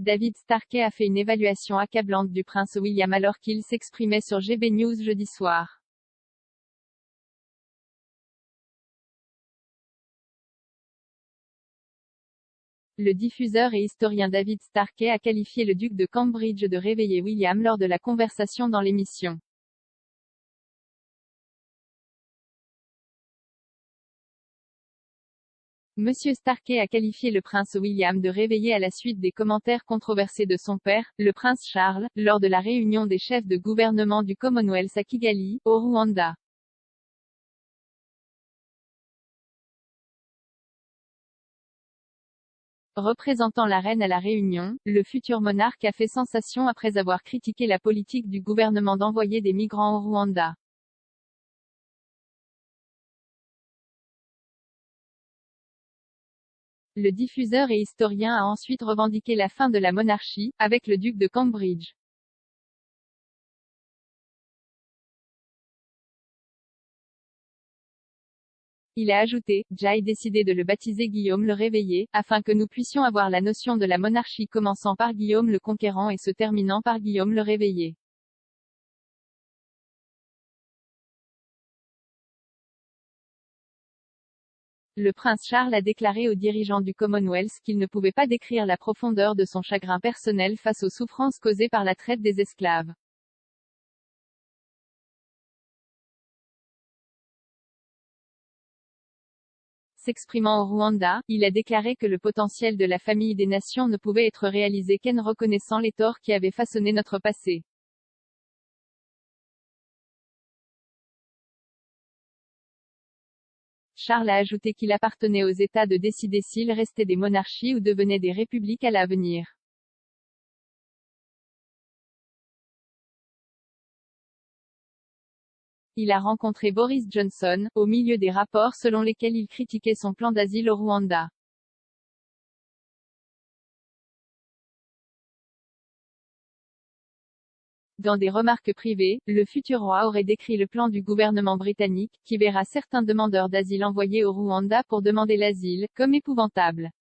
David Starkey a fait une évaluation accablante du prince William alors qu'il s'exprimait sur GB News jeudi soir. Le diffuseur et historien David Starkey a qualifié le duc de Cambridge de réveiller William lors de la conversation dans l'émission. Monsieur Starkey a qualifié le prince William de réveillé à la suite des commentaires controversés de son père, le prince Charles, lors de la réunion des chefs de gouvernement du Commonwealth à Kigali, au Rwanda. Représentant la reine à la réunion, le futur monarque a fait sensation après avoir critiqué la politique du gouvernement d'envoyer des migrants au Rwanda. Le diffuseur et historien a ensuite revendiqué la fin de la monarchie, avec le duc de Cambridge. Il a ajouté, j'ai décidé de le baptiser Guillaume le Réveillé, afin que nous puissions avoir la notion de la monarchie commençant par Guillaume le Conquérant et se terminant par Guillaume le Réveillé. Le prince Charles a déclaré aux dirigeants du Commonwealth qu'il ne pouvait pas décrire la profondeur de son chagrin personnel face aux souffrances causées par la traite des esclaves. S'exprimant au Rwanda, il a déclaré que le potentiel de la famille des nations ne pouvait être réalisé qu'en reconnaissant les torts qui avaient façonné notre passé. Charles a ajouté qu'il appartenait aux États de décider s'ils restaient des monarchies ou devenaient des républiques à l'avenir. Il a rencontré Boris Johnson, au milieu des rapports selon lesquels il critiquait son plan d'asile au Rwanda. Dans des remarques privées, le futur roi aurait décrit le plan du gouvernement britannique, qui verra certains demandeurs d'asile envoyés au Rwanda pour demander l'asile, comme épouvantable.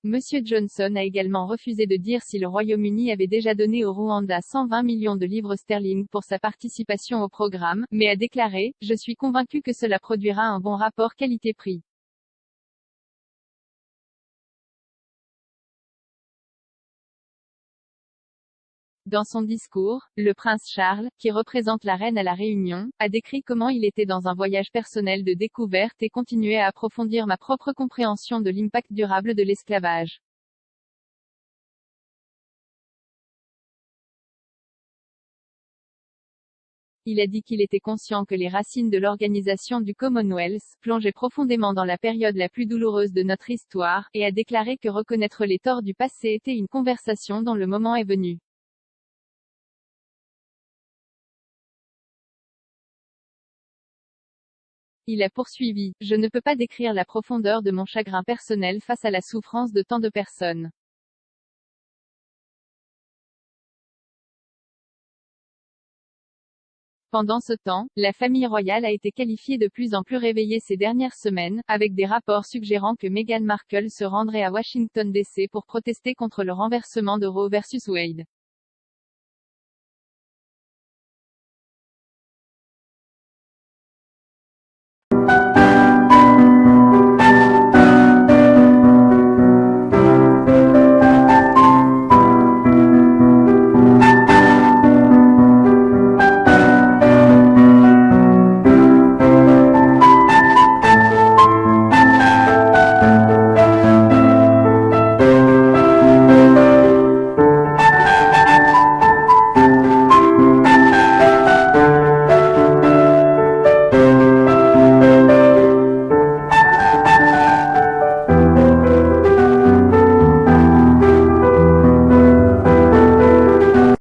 Monsieur Johnson a également refusé de dire si le Royaume-Uni avait déjà donné au Rwanda 120 millions de livres sterling pour sa participation au programme, mais a déclaré, je suis convaincu que cela produira un bon rapport qualité-prix. Dans son discours, le prince Charles, qui représente la reine à la Réunion, a décrit comment il était dans un voyage personnel de découverte et continuait à approfondir ma propre compréhension de l'impact durable de l'esclavage. Il a dit qu'il était conscient que les racines de l'organisation du Commonwealth plongeaient profondément dans la période la plus douloureuse de notre histoire, et a déclaré que reconnaître les torts du passé était une conversation dont le moment est venu. Il a poursuivi, je ne peux pas décrire la profondeur de mon chagrin personnel face à la souffrance de tant de personnes. Pendant ce temps, la famille royale a été qualifiée de plus en plus réveillée ces dernières semaines, avec des rapports suggérant que Meghan Markle se rendrait à Washington DC pour protester contre le renversement de Roe vs Wade.